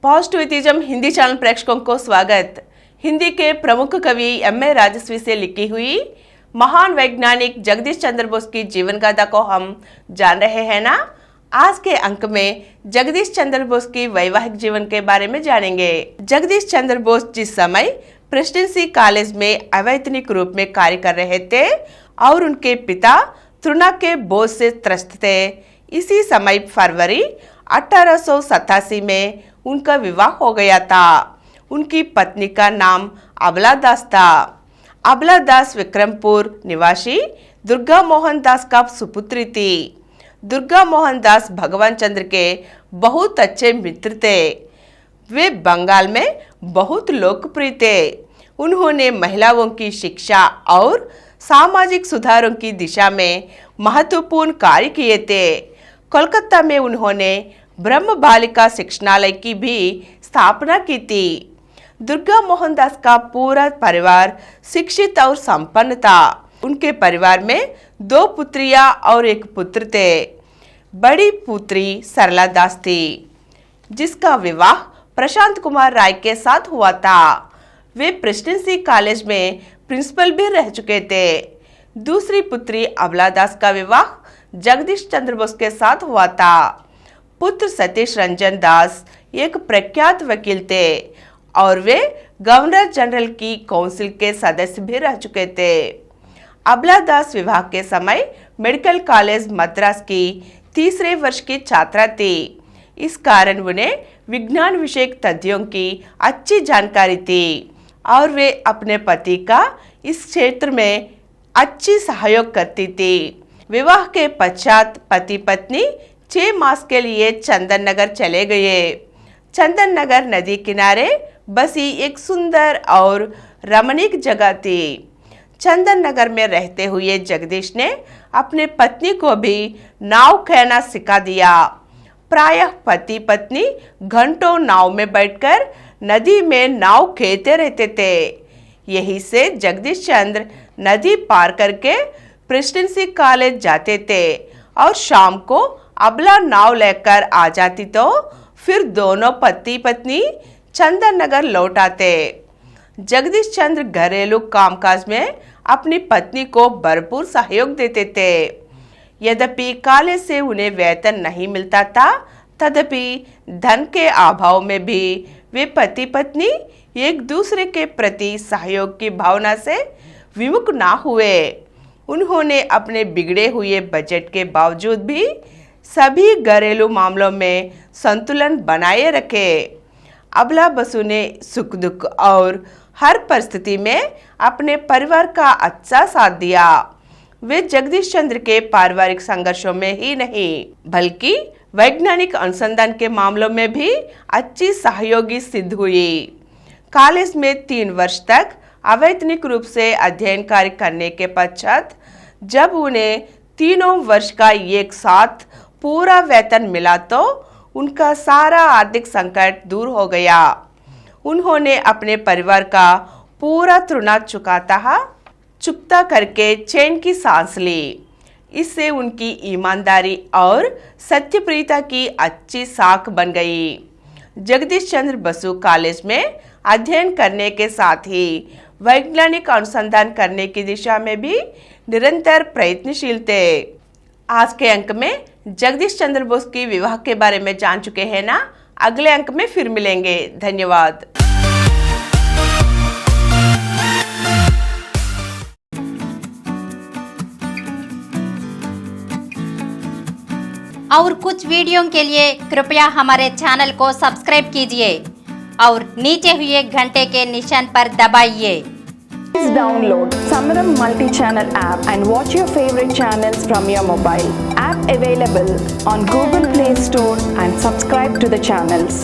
Positivism Hindi channel प्रेक्षकों को स्वागत। हिंदी के प्रमुख कवि एम.ए. राजस्वी से लिखी हुई महान वैज्ञानिक जगदीश चंद्र बोस की जीवन गाथा को हम जान रहे हैं ना। आज के अंक में जगदीश चंद्र बोस की वैवाहिक जीवन के बारे में जानेंगे। जगदीश चंद्र बोस जिस समय प्रेसिडेंसी कॉलेज में अवैतनिक रूप में कार्य कर रहे थे और उनके पिता तृणा के बोझ से त्रस्त थे। इसी समय फरवरी 1887 में उनका विवाह हो गया था। उनकी पत्नी का नाम अबला दास था। अबला दास विक्रमपुर निवासी दुर्गा मोहन दास का सुपुत्री थी। दुर्गा मोहन दास भगवान चंद्र के बहुत अच्छे मित्र थे। वे बंगाल में बहुत लोकप्रिय थे। उन्होंने महिलाओं की शिक्षा और सामाजिक सुधारों की दिशा में महत्वपूर्ण कार्य किए थे। कोलकाता में उन्होंने ब्रह्म बालिका शिक्षणालय की भी स्थापना की थी। दुर्गा मोहन दास का पूरा परिवार शिक्षित और संपन्न था। उनके परिवार में 2 पुत्रियां और 1 पुत्र थे। बड़ी पुत्री सरला दास थी, जिसका विवाह प्रशांत कुमार राय के साथ हुआ था। वे प्रेसिडेंसी कॉलेज में प्रिंसिपल भी रह चुके थे। दूसरी पुत्री अबला दास का विवाह जगदीश चंद्र बोस के साथ हुआ था। पुत्र सतीश रंजन दास एक प्रख्यात वकील थे और वे गवर्नर जनरल की काउंसिल के सदस्य भी रह चुके थे। अबला दास विवाह के समय मेडिकल कॉलेज मद्रास की 3रे वर्ष की छात्रा थी। इस कारण उन्हें विज्ञान विषयक तथ्यों की अच्छी जानकारी थी और वे अपने पति का इस क्षेत्र में अच्छी सहयोग करती थी। विवाह के पश्चात पति पत्नी 6 मास के लिए चंदन नगर चले गए। चंदन नगर नदी किनारे बसी एक सुंदर और रमणीक जगह थी। चंदन नगर में रहते हुए जगदीश ने अपने पत्नी को भी नाव खेना सिखा दिया। प्रायः पति पत्नी घंटों नाव में बैठकर नदी में नाव खेते रहते थे। यही से जगदीश चंद्र नदी पार करके प्रेसिडेंसी कॉलेज जाते थे और शाम को अबला नाव लेकर आ जाती तो फिर दोनों पति पत्नी चंदन नगर लौट आते। जगदीश चंद्र घरेलू कामकाज में अपनी पत्नी को भरपूर सहयोग देते थे। यद्यपि कॉलेज से उन्हें वेतन नहीं मिलता था, तथापि धन के अभाव में भी वे पति पत्नी एक दूसरे के प्रति सहयोग की भावना से विमुख ना हुए। उन्होंने अपने बिगड़े हुए बजट के बावजूद भी सभी घरेलू मामलों में संतुलन बनाए रखे। अबला बसु ने सुख दुख और हर परिस्थिति में अपने परिवार का अच्छा साथ दिया। वे जगदीश चंद्र के पारिवारिक संघर्षों में ही नहीं बल्कि वैज्ञानिक अनुसंधान के मामलों में भी अच्छी सहयोगी सिद्ध हुई। कॉलेज में 3 वर्ष तक अवैतनिक रूप से अध्ययन कार्य करने के पश्चात जब उन्हें 3 वर्ष का एक साथ पूरा वेतन मिला तो उनका सारा आर्थिक संकट दूर हो गया। उन्होंने अपने परिवार का पूरा ऋण चुकता करके चैन की सांस ली। इससे उनकी ईमानदारी और सत्यप्रियता की अच्छी साख बन गई। जगदीश चंद्र बसु कॉलेज में अध्ययन करने के साथ ही वैज्ञानिक अनुसंधान करने की दिशा में भी निरंतर प्रयत्नशील थे। आज के अंक में जगदीश चंद्र बोस की विवाह के बारे में जान चुके हैं ना। अगले अंक में फिर मिलेंगे। धन्यवाद। और कुछ वीडियो के लिए कृपया हमारे चैनल को सब्सक्राइब कीजिए और नीचे हुए घंटे के निशान पर दबाइए। Please download Samaram multi-channel app and watch your favorite channels from your mobile. App available on Google Play Store and subscribe to the channels.